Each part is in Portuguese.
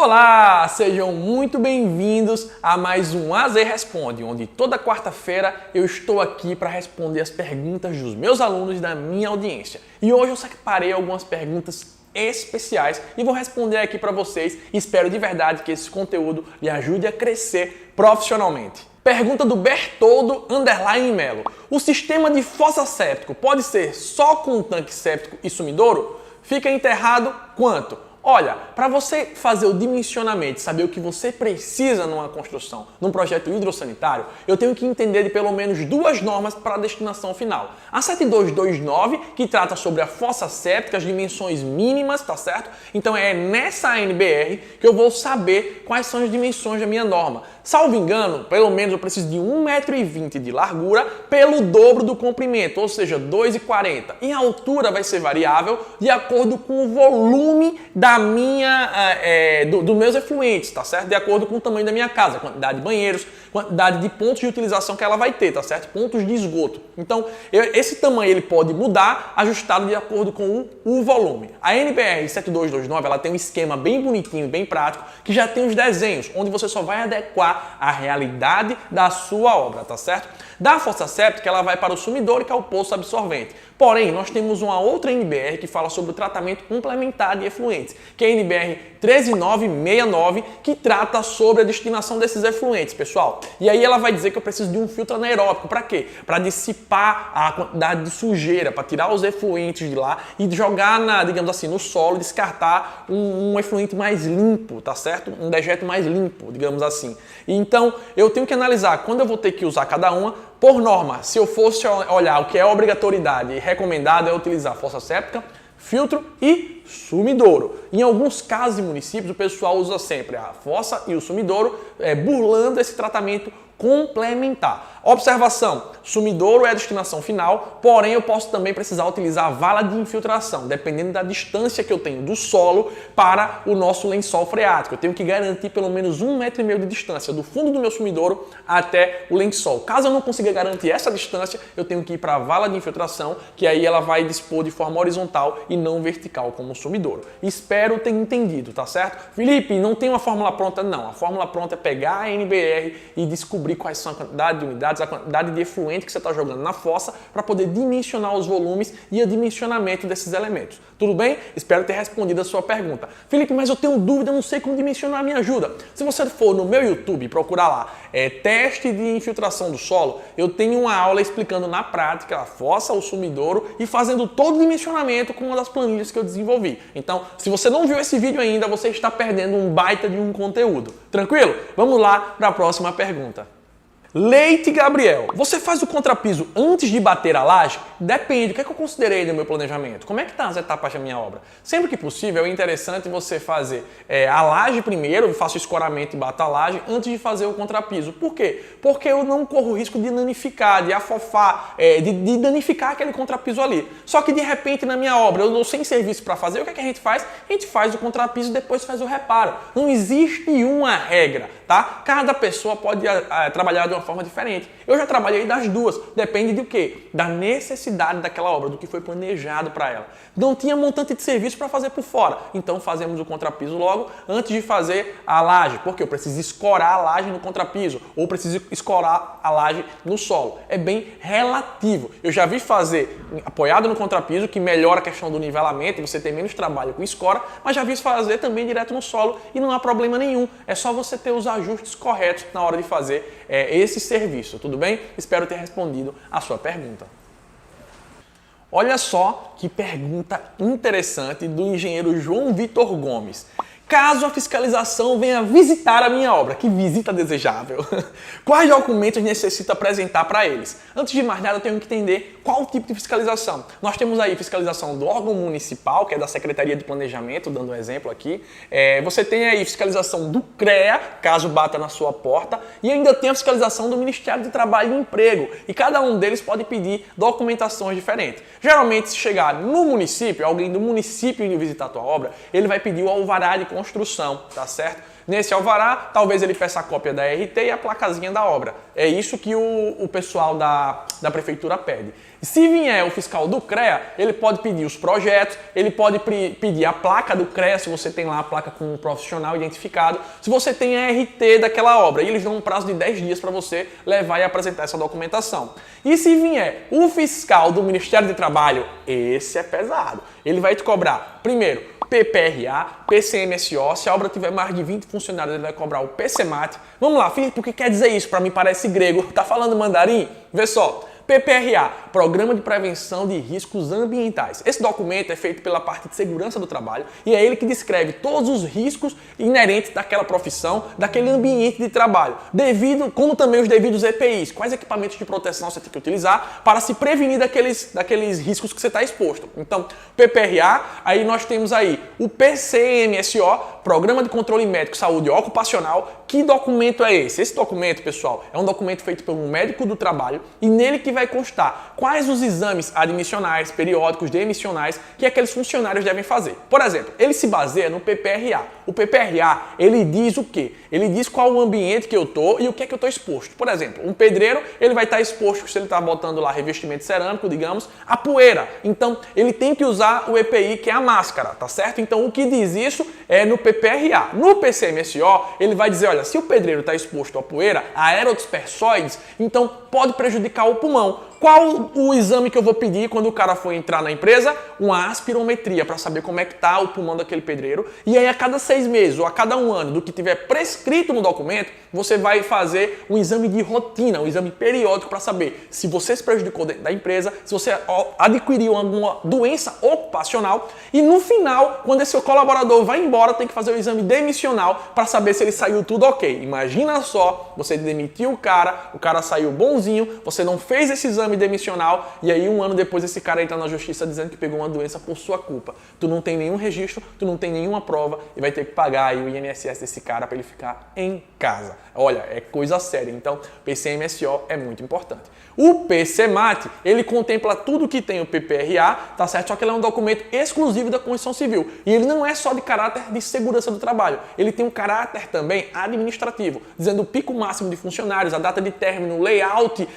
Olá, sejam muito bem-vindos a mais um AZ Responde, onde toda quarta-feira eu estou aqui para responder as perguntas dos meus alunos da minha audiência. E hoje eu separei algumas perguntas especiais e vou responder aqui para vocês e espero de verdade que esse conteúdo lhe ajude a crescer profissionalmente. Pergunta do Bertoldo Melo. O sistema de fossa séptico pode ser só com um tanque séptico e sumidouro? Fica enterrado quanto? Olha, para você fazer o dimensionamento, saber o que você precisa numa construção, num projeto hidrossanitário, eu tenho que entender de pelo menos duas normas para a destinação final. A 7229, que trata sobre a fossa séptica, as dimensões mínimas, tá certo? Então é nessa ANBR que eu vou saber quais são as dimensões da minha norma. Salvo engano, pelo menos eu preciso de 1,20 m de largura pelo dobro do comprimento, ou seja, 2,40 m. E a altura vai ser variável de acordo com o volume dos meus efluentes, tá certo? De acordo com o tamanho da minha casa, quantidade de banheiros, quantidade de pontos de utilização que ela vai ter, tá certo? Pontos de esgoto. Então, esse tamanho ele pode mudar, ajustado de acordo com o volume. A NBR 7229, ela tem um esquema bem bonitinho, bem prático, que já tem os desenhos, onde você só vai adequar a realidade da sua obra, tá certo? Da fossa séptica, ela vai para o sumidouro, que é o poço absorvente. Porém, nós temos uma outra NBR que fala sobre o tratamento complementar de efluentes, que é a NBR 13969, que trata sobre a destinação desses efluentes, pessoal. E aí ela vai dizer que eu preciso de um filtro anaeróbico. Para quê? Para dissipar a quantidade de sujeira, para tirar os efluentes de lá e jogar, digamos assim, no solo e descartar um efluente mais limpo, tá certo? Um dejeto mais limpo, digamos assim. E então, eu tenho que analisar quando eu vou ter que usar cada uma. Por norma, se eu fosse olhar o que é obrigatoriedade e recomendado é utilizar fossa séptica, filtro e sumidouro. Em alguns casos e municípios, o pessoal usa sempre a fossa e o sumidouro, burlando esse tratamento complementar. Observação, sumidouro é a destinação final, porém eu posso também precisar utilizar a vala de infiltração, dependendo da distância que eu tenho do solo para o nosso lençol freático. Eu tenho que garantir pelo menos 1,5 m de distância do fundo do meu sumidouro até o lençol. Caso eu não consiga garantir essa distância, eu tenho que ir para a vala de infiltração, que aí ela vai dispor de forma horizontal e não vertical como o sumidouro. Espero ter entendido, tá certo? Felipe, não tem uma fórmula pronta? Não. A fórmula pronta é pegar a NBR e descobrir quais são a quantidade de unidades, a quantidade de efluente que você está jogando na fossa para poder dimensionar os volumes e o dimensionamento desses elementos. Tudo bem? Espero ter respondido a sua pergunta. Felipe, mas eu tenho dúvida, eu não sei como dimensionar, me ajuda. Se você for no meu YouTube e procurar lá teste de infiltração do solo, eu tenho uma aula explicando na prática a fossa, o sumidouro e fazendo todo o dimensionamento com uma das planilhas que eu desenvolvi. Então, se você não viu esse vídeo ainda, você está perdendo um baita de um conteúdo. Tranquilo? Vamos lá para a próxima pergunta. Leite Gabriel, você faz o contrapiso antes de bater a laje? Depende, o que é que eu considerei no meu planejamento? Como é que estão as etapas da minha obra? Sempre que possível, é interessante você fazer a laje primeiro, eu faço o escoramento e bato a laje antes de fazer o contrapiso. Por quê? Porque eu não corro o risco de danificar, de afofar, de danificar aquele contrapiso ali. Só que de repente na minha obra, eu estou sem serviço para fazer, o que é que a gente faz? A gente faz o contrapiso e depois faz o reparo. Não existe uma regra, tá? Cada pessoa pode trabalhar de uma forma diferente. Eu já trabalhei das duas. Depende do quê? Da necessidade daquela obra, do que foi planejado para ela. Não tinha montante de serviço para fazer por fora. Então fazemos o contrapiso logo antes de fazer a laje. Porque eu preciso escorar a laje no contrapiso ou preciso escorar a laje no solo. É bem relativo. Eu já vi fazer apoiado no contrapiso, que melhora a questão do nivelamento, você tem menos trabalho com escora, mas já vi fazer também direto no solo e não há problema nenhum. É só você ter os ajustes corretos na hora de fazer esse serviço, tudo bem? Espero ter respondido a sua pergunta. Olha só que pergunta interessante do engenheiro João Vitor Gomes. Caso a fiscalização venha visitar a minha obra, que visita desejável, quais documentos necessito apresentar para eles? Antes de mais nada, eu tenho que entender qual tipo de fiscalização. Nós temos aí fiscalização do órgão municipal, que é da Secretaria de Planejamento, dando um exemplo aqui. Você tem aí fiscalização do CREA, caso bata na sua porta, e ainda tem a fiscalização do Ministério do Trabalho e Emprego, e cada um deles pode pedir documentações diferentes. Geralmente, se chegar no município, alguém do município ir visitar a tua obra, ele vai pedir o alvará de construção, tá certo? Nesse alvará, talvez ele peça a cópia da RT e a placazinha da obra. É isso que o pessoal da prefeitura pede. Se vier o fiscal do CREA, ele pode pedir os projetos, ele pode pedir a placa do CREA, se você tem lá a placa com um profissional identificado, se você tem a RT daquela obra, e eles dão um prazo de 10 dias para você levar e apresentar essa documentação. E se vier o fiscal do Ministério do Trabalho, esse é pesado. Ele vai te cobrar, primeiro, PPRA, PCMSO, se a obra tiver mais de 20 funcionários, ele vai cobrar o PCMAT. Vamos lá, Felipe, o que quer dizer isso? Para mim parece grego. Tá falando mandarim? Vê só. PPRA, Programa de Prevenção de Riscos Ambientais. Esse documento é feito pela parte de segurança do trabalho e é ele que descreve todos os riscos inerentes daquela profissão, daquele ambiente de trabalho, como também os devidos EPIs, quais equipamentos de proteção você tem que utilizar para se prevenir daqueles riscos que você está exposto. Então, PPRA, aí nós temos aí o PCMSO, Programa de Controle Médico Saúde Ocupacional. Que documento é esse? Esse documento, pessoal, é um documento feito por um médico do trabalho e nele que vai constar quais os exames admissionais, periódicos, demissionais que aqueles funcionários devem fazer. Por exemplo, ele se baseia no PPRA. O PPRA, ele diz o quê? Ele diz qual o ambiente que eu estou e o que é que eu estou exposto. Por exemplo, um pedreiro, ele vai estar exposto, se ele está botando lá revestimento cerâmico, digamos, a poeira. Então, ele tem que usar o EPI, que é a máscara, tá certo? Então, o que diz isso é no PPRA. No PCMSO, ele vai dizer, olha, se o pedreiro está exposto à poeira, a aerodispersóides, então pode prejudicar o pulmão. Qual o exame que eu vou pedir quando o cara for entrar na empresa? Uma aspirometria, para saber como é que está o pulmão daquele pedreiro. E aí a cada 6 meses ou a cada 1 ano do que tiver prescrito no documento, você vai fazer um exame de rotina, um exame periódico para saber se você se prejudicou dentro da empresa, se você adquiriu alguma doença ocupacional. E no final, quando esse seu colaborador vai embora, tem que fazer o exame demissional para saber se ele saiu tudo ok. Imagina só, você demitiu o cara saiu bonzinho, você não fez esse exame demissional e aí 1 ano depois esse cara entra na justiça dizendo que pegou uma doença por sua culpa. Tu não tem nenhum registro, tu não tem nenhuma prova e vai ter que pagar aí o INSS desse cara para ele ficar em casa. Olha, é coisa séria. Então, PCMSO é muito importante. O PCMAT, ele contempla tudo que tem o PPRA, tá certo? Só que ele é um documento exclusivo da Constituição Civil. E ele não é só de caráter de segurança do trabalho. Ele tem um caráter também administrativo, dizendo o pico máximo de funcionários, a data de término, o layout,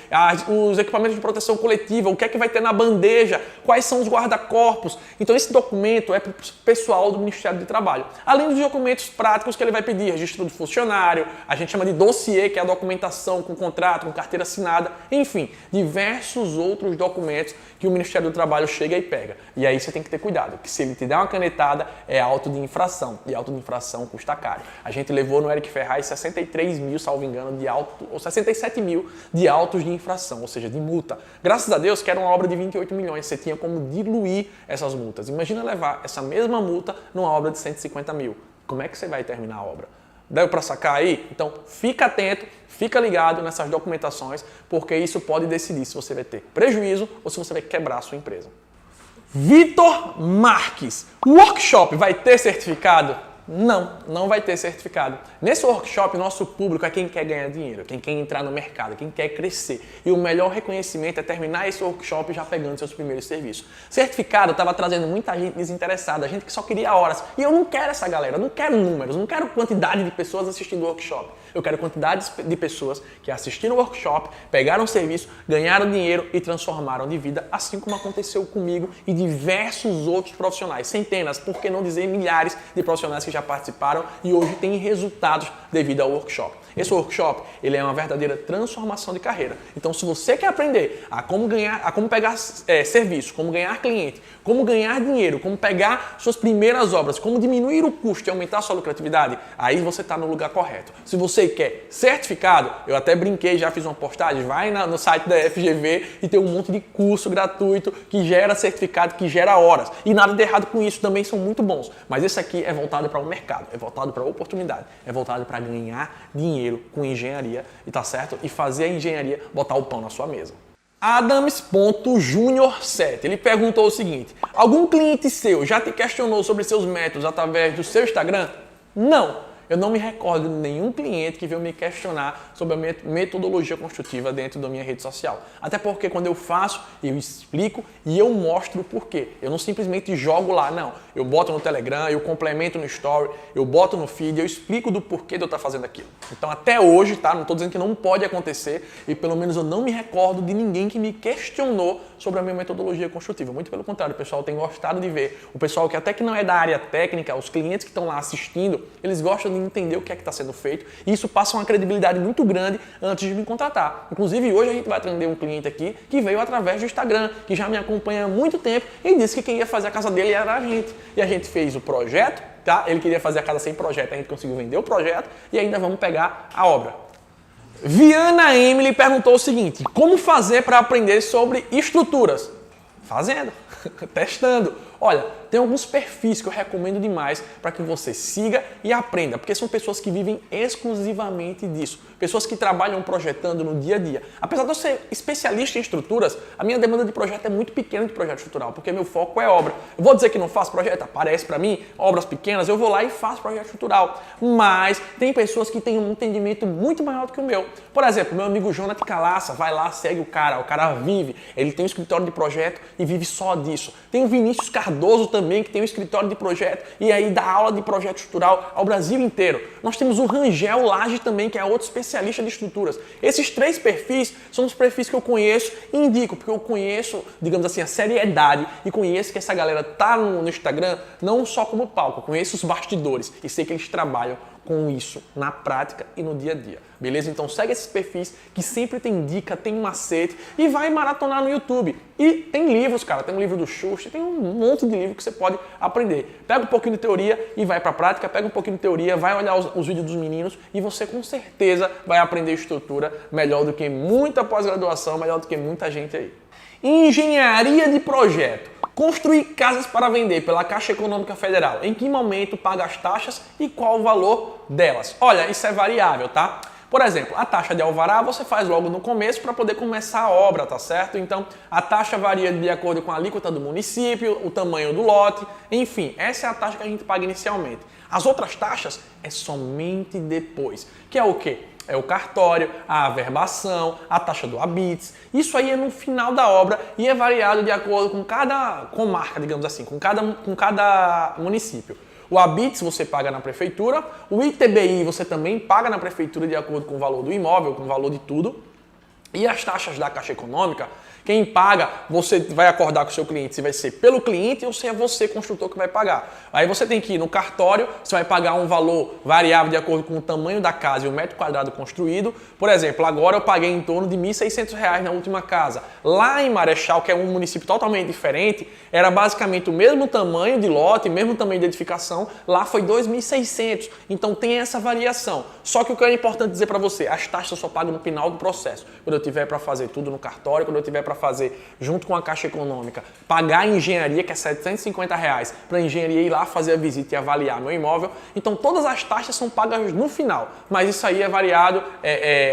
os equipamentos de proteção coletiva, o que é que vai ter na bandeja, quais são os guarda-corpos. Então esse documento é para o pessoal do Ministério do Trabalho. Além dos documentos práticos que ele vai pedir, registro do funcionário, a gente chama de dossiê, que é a documentação com contrato, com carteira assinada, enfim, diversos outros documentos que o Ministério do Trabalho chega e pega. E aí você tem que ter cuidado, que se ele te der uma canetada, é auto de infração, e auto de infração custa caro. A gente levou no Eric Ferraz 63 mil, salvo engano, de auto, ou 67 mil de autos de infração, ou seja, de multa. Graças a Deus que era uma obra de 28 milhões, você tinha como diluir essas multas. Imagina levar essa mesma multa numa obra de 150 mil. Como é que você vai terminar a obra? Deu para sacar aí? Então fica atento, fica ligado nessas documentações, porque isso pode decidir se você vai ter prejuízo ou se você vai quebrar a sua empresa. Vitor Marques, o workshop vai ter certificado? Não, não vai ter certificado. Nesse workshop, nosso público é quem quer ganhar dinheiro, quem quer entrar no mercado, quem quer crescer. E o melhor reconhecimento é terminar esse workshop já pegando seus primeiros serviços. Certificado estava trazendo muita gente desinteressada, gente que só queria horas. E eu não quero essa galera, eu não quero números, não quero quantidade de pessoas assistindo o workshop. Eu quero quantidade de pessoas que assistiram o workshop, pegaram o serviço, ganharam dinheiro e transformaram de vida, assim como aconteceu comigo e diversos outros profissionais. Centenas, por que não dizer milhares de profissionais que já participaram e hoje têm resultados devido ao workshop. Esse workshop, ele é uma verdadeira transformação de carreira. Então, se você quer aprender a como ganhar, a como pegar serviço, como ganhar cliente, como ganhar dinheiro, como pegar suas primeiras obras, como diminuir o custo e aumentar a sua lucratividade, aí você está no lugar correto. Se você quer certificado, eu até brinquei, já fiz uma postagem, vai no site da FGV e tem um monte de curso gratuito que gera certificado, que gera horas. E nada de errado com isso, também são muito bons. Mas esse aqui é voltado para o mercado, é voltado para a oportunidade, é voltado para ganhar dinheiro com engenharia, e tá certo? E fazer a engenharia botar o pão na sua mesa. Adams.Junior7, ele perguntou o seguinte: algum cliente seu já te questionou sobre seus métodos através do seu Instagram? Não. eu não me recordo de nenhum cliente que veio me questionar sobre a metodologia construtiva dentro da minha rede social. Até porque quando eu faço, eu explico e eu mostro o porquê. Eu não simplesmente jogo lá, não. Eu boto no Telegram, eu complemento no Story, eu boto no feed, eu explico do porquê de eu estar fazendo aquilo. Então até hoje, tá? Não estou dizendo que não pode acontecer e pelo menos eu não me recordo de ninguém que me questionou sobre a minha metodologia construtiva. Muito pelo contrário, o pessoal tem gostado de ver. O pessoal que até que não é da área técnica, os clientes que estão lá assistindo, eles gostam de entender o que é que está sendo feito e isso passa uma credibilidade muito grande antes de me contratar. Inclusive, hoje a gente vai atender um cliente aqui que veio através do Instagram, que já me acompanha há muito tempo e disse que quem ia fazer a casa dele era a gente. E a gente fez o projeto, tá? Ele queria fazer a casa sem projeto, a gente conseguiu vender o projeto e ainda vamos pegar a obra. Viana Emily perguntou o seguinte: como fazer para aprender sobre estruturas? Fazendo, testando. Olha, tem alguns perfis que eu recomendo demais para que você siga e aprenda, porque são pessoas que vivem exclusivamente disso. Pessoas que trabalham projetando no dia a dia. Apesar de eu ser especialista em estruturas, a minha demanda de projeto é muito pequena de projeto estrutural, porque meu foco é obra. Eu vou dizer que não faço projeto? Aparece para mim, obras pequenas, eu vou lá e faço projeto estrutural. Mas tem pessoas que têm um entendimento muito maior do que o meu. Por exemplo, meu amigo Jonathan Calaça, vai lá, segue o cara vive, ele tem um escritório de projeto e vive só disso. Tem o Vinícius Cardoso também, que tem um escritório de projeto e aí dá aula de projeto estrutural ao Brasil inteiro. Nós temos o Rangel Lage também, que é outro especialista de estruturas. Esses três perfis são os perfis que eu conheço e indico, porque eu conheço, digamos assim, a seriedade e conheço que essa galera tá no Instagram não só como palco, eu conheço os bastidores e sei que eles trabalham com isso na prática e no dia a dia. Beleza? Então segue esses perfis que sempre tem dica, tem macete e vai maratonar no YouTube. E tem livros, cara. Tem um livro do Schuster, tem um monte de livro que você pode aprender. Pega um pouquinho de teoria e vai para a prática, pega um pouquinho de teoria, vai olhar os vídeos dos meninos e você com certeza vai aprender estrutura melhor do que muita pós-graduação, melhor do que muita gente aí. Engenharia de projeto. Construir casas para vender pela Caixa Econômica Federal. Em que momento paga as taxas e qual o valor delas? Olha, isso é variável, tá? Por exemplo, a taxa de alvará você faz logo no começo para poder começar a obra, tá certo? Então, a taxa varia de acordo com a alíquota do município, o tamanho do lote, enfim, essa é a taxa que a gente paga inicialmente. As outras taxas é somente depois, que é o quê? É o cartório, a averbação, a taxa do habite. Isso aí é no final da obra e é variado de acordo com cada comarca, digamos assim, com cada município. O habite você paga na prefeitura, o ITBI você também paga na prefeitura de acordo com o valor do imóvel, com o valor de tudo. E as taxas da Caixa Econômica, quem paga, você vai acordar com o seu cliente se vai ser pelo cliente ou se é você, construtor, que vai pagar. Aí você tem que ir no cartório, você vai pagar um valor variável de acordo com o tamanho da casa e o metro quadrado construído. Por exemplo, agora eu paguei em torno de R$ 1.600 na última casa. Lá em Marechal, que é um município totalmente diferente, era basicamente o mesmo tamanho de lote, mesmo tamanho de edificação, lá foi R$ 2.600. Então tem essa variação. Só que o que é importante dizer para você, as taxas eu só pago no final do processo. Quando eu tiver para fazer tudo no cartório, quando eu tiver para fazer junto com a Caixa Econômica, pagar a engenharia, que é R$ 750, para a engenharia ir lá fazer a visita e avaliar meu imóvel. Então todas as taxas são pagas no final, mas isso aí é variado.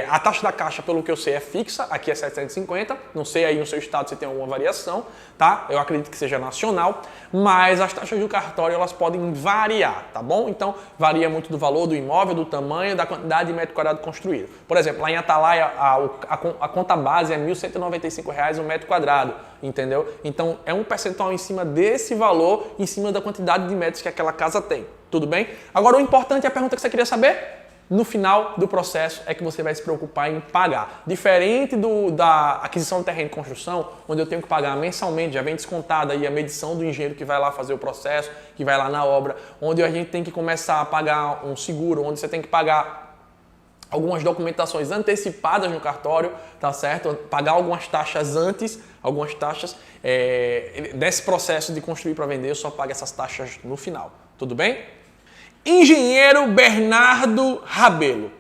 A taxa da Caixa, pelo que eu sei, é fixa, aqui é 750, não sei aí no seu estado se tem alguma variação, tá? Eu acredito que seja nacional, mas as taxas do cartório elas podem variar, tá bom? Então varia muito do valor do imóvel, do tamanho, da quantidade de metro quadrado construído. Por exemplo, lá em Atalaia a conta base é R$ 1.195 um metro quadrado, entendeu? Então é um percentual em cima desse valor, em cima da quantidade de metros que aquela casa tem, tudo bem? Agora o importante é a pergunta que você queria saber. No final do processo é que você vai se preocupar em pagar. Diferente da aquisição de terreno e construção, onde eu tenho que pagar mensalmente, já vem descontada aí a medição do engenheiro que vai lá fazer o processo, que vai lá na obra, onde a gente tem que começar a pagar um seguro, onde você tem que pagar algumas documentações antecipadas no cartório, tá certo? Pagar algumas taxas antes, algumas taxas desse processo de construir para vender, eu só pago essas taxas no final, tudo bem? Engenheiro Bernardo Rabelo.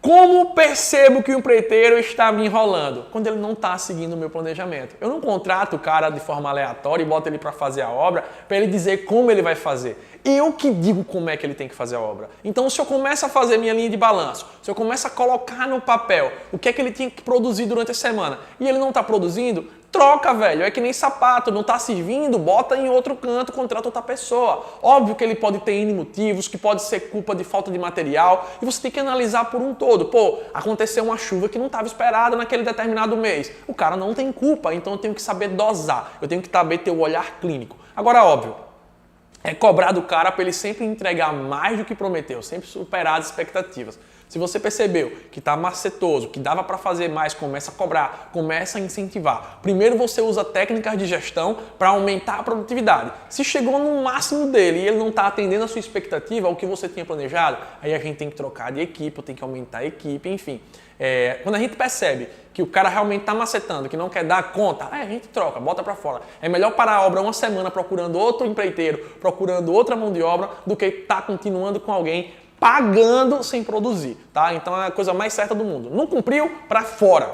Como percebo que o empreiteiro está me enrolando? Quando ele não está seguindo o meu planejamento. Eu não contrato o cara de forma aleatória e boto ele para fazer a obra para ele dizer como ele vai fazer. Eu que digo como é que ele tem que fazer a obra. Então, se eu começo a fazer minha linha de balanço, se eu começo a colocar no papel o que é que ele tinha que produzir durante a semana e ele não está produzindo, troca, velho. É que nem sapato, não tá servindo, bota em outro canto, contrata outra pessoa. Óbvio que ele pode ter N motivos, que pode ser culpa de falta de material, e você tem que analisar por um todo. Pô, aconteceu uma chuva que não estava esperada naquele determinado mês. O cara não tem culpa, então eu tenho que saber dosar, eu tenho que saber ter o olhar clínico. Agora, óbvio, é cobrar do cara para ele sempre entregar mais do que prometeu, sempre superar as expectativas. Se você percebeu que está macetoso, que dava para fazer mais, começa a cobrar, começa a incentivar. Primeiro você usa técnicas de gestão para aumentar a produtividade. Se chegou no máximo dele e ele não está atendendo a sua expectativa, ao que você tinha planejado, aí a gente tem que trocar de equipe, tem que aumentar a equipe, enfim. Quando a gente percebe que o cara realmente está macetando, que não quer dar conta, a gente troca, bota para fora. É melhor parar a obra uma semana procurando outro empreiteiro, procurando outra mão de obra, do que estar continuando com alguém pagando sem produzir, tá? Então é a coisa mais certa do mundo. Não cumpriu? Para fora.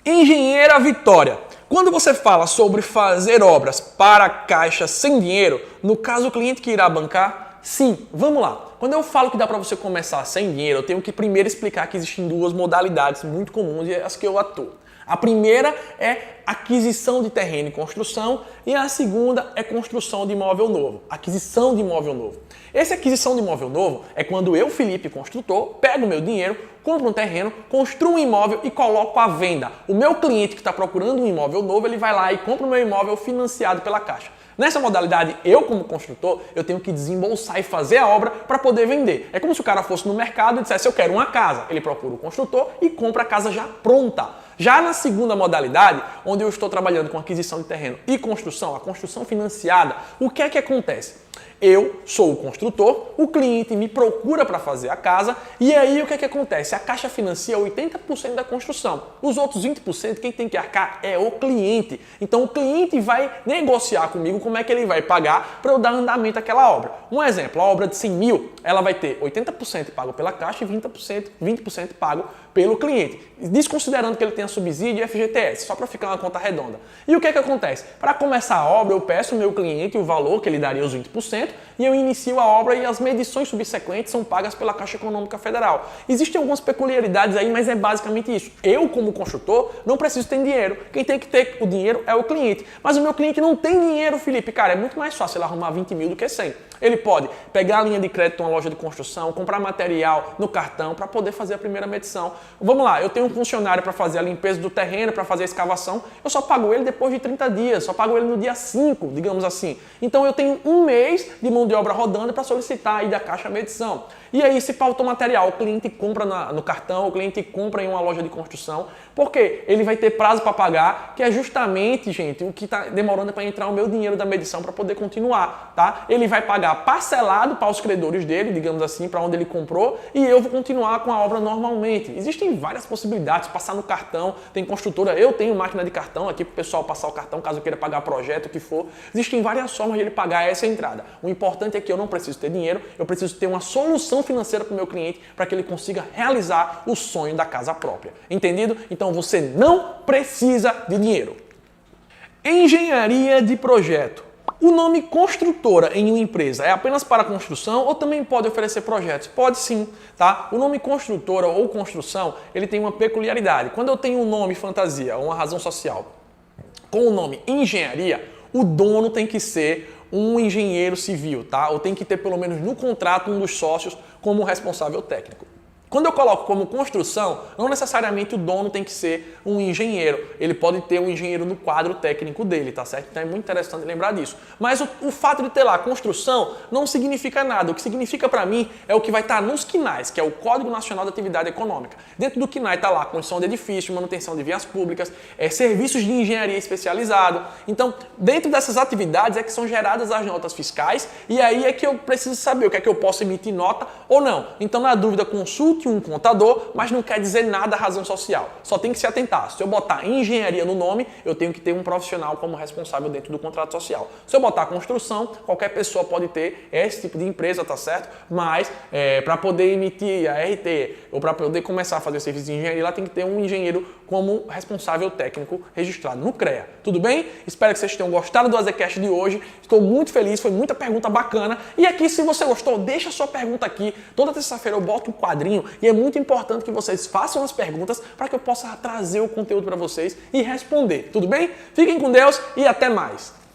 Engenheira Vitória. Quando você fala sobre fazer obras para a Caixa sem dinheiro, no caso o cliente que irá bancar, sim, vamos lá. Quando eu falo que dá para você começar sem dinheiro, eu tenho que primeiro explicar que existem duas modalidades muito comuns e as que eu atuo. A primeira é aquisição de terreno e construção e a segunda é construção de imóvel novo, aquisição de imóvel novo. Essa aquisição de imóvel novo é quando eu, Felipe, construtor, pego o meu dinheiro, compro um terreno, construo um imóvel e coloco à venda. O meu cliente que está procurando um imóvel novo, ele vai lá e compra o meu imóvel financiado pela Caixa. Nessa modalidade, eu como construtor, eu tenho que desembolsar e fazer a obra para poder vender. É como se o cara fosse no mercado e dissesse, eu quero uma casa. Ele procura o construtor e compra a casa já pronta. Já na segunda modalidade, onde eu estou trabalhando com aquisição de terreno e construção, a construção financiada, o que é que acontece? Eu sou o construtor, o cliente me procura para fazer a casa e aí o que é que acontece? A Caixa financia 80% da construção. Os outros 20% quem tem que arcar é o cliente. Então o cliente vai negociar comigo como é que ele vai pagar para eu dar andamento àquela obra. Um exemplo, a obra de 100 mil, ela vai ter 80% pago pela Caixa e 20% pago pelo cliente, desconsiderando que ele tenha subsídio e FGTS, só para ficar uma conta redonda. E o que é que acontece? Para começar a obra, eu peço ao meu cliente o valor que ele daria os 20% e eu inicio a obra e as medições subsequentes são pagas pela Caixa Econômica Federal. Existem algumas peculiaridades aí, mas é basicamente isso. Eu, como construtor, não preciso ter dinheiro. Quem tem que ter o dinheiro é o cliente. Mas o meu cliente não tem dinheiro, Felipe. Cara, é muito mais fácil ele arrumar 20 mil do que 100. Ele pode pegar a linha de crédito em uma loja de construção, comprar material no cartão para poder fazer a primeira medição. Vamos lá, eu tenho um funcionário para fazer a limpeza do terreno, para fazer a escavação, eu só pago ele depois de 30 dias, só pago ele no dia 5, digamos assim. Então eu tenho um mês de mão de obra rodando para solicitar aí da Caixa a medição. E aí, se faltou material, o cliente compra no cartão, o cliente compra em uma loja de construção, porque ele vai ter prazo para pagar, que é justamente, gente, o que está demorando para entrar o meu dinheiro da medição para poder continuar, tá? Ele vai pagar parcelado para os credores dele, digamos assim, para onde ele comprou, e eu vou continuar com a obra normalmente. Existem várias possibilidades, passar no cartão, tem construtora, eu tenho máquina de cartão aqui para o pessoal passar o cartão, caso queira pagar projeto, o que for. Existem várias formas de ele pagar essa entrada. O importante é que eu não preciso ter dinheiro, eu preciso ter uma solução financeira para o meu cliente para que ele consiga realizar o sonho da casa própria. Entendido? Então você não precisa de dinheiro. Engenharia de projeto. O nome construtora em uma empresa é apenas para construção ou também pode oferecer projetos? Pode sim, tá? O nome construtora ou construção, ele tem uma peculiaridade. Quando eu tenho um nome fantasia, uma razão social, com o nome engenharia, o dono tem que ser um engenheiro civil, tá? Ou tem que ter pelo menos no contrato um dos sócios como responsável técnico. Quando eu coloco como construção, não necessariamente o dono tem que ser um engenheiro. Ele pode ter um engenheiro no quadro técnico dele, tá certo? Então é muito interessante lembrar disso. Mas o fato de ter lá construção não significa nada. O que significa para mim é o que vai estar nos QNAEs, que é o Código Nacional da Atividade Econômica. Dentro do QNAE está lá construção de edifícios, manutenção de vias públicas, serviços de engenharia especializado. Então, dentro dessas atividades é que são geradas as notas fiscais e aí é que eu preciso saber o que é que eu posso emitir nota ou não. Então, na dúvida, consulte um contador, mas não quer dizer nada a razão social. Só tem que se atentar. Se eu botar engenharia no nome, eu tenho que ter um profissional como responsável dentro do contrato social. Se eu botar construção, qualquer pessoa pode ter esse tipo de empresa, tá certo? Mas para poder emitir a RT ou para poder começar a fazer serviço de engenharia, lá tem que ter um engenheiro como responsável técnico registrado no CREA. Tudo bem? Espero que vocês tenham gostado do AZCast de hoje. Estou muito feliz, foi muita pergunta bacana. E aqui, se você gostou, deixa a sua pergunta aqui. Toda terça-feira eu boto um quadrinho e é muito importante que vocês façam as perguntas para que eu possa trazer o conteúdo para vocês e responder. Tudo bem? Fiquem com Deus e até mais!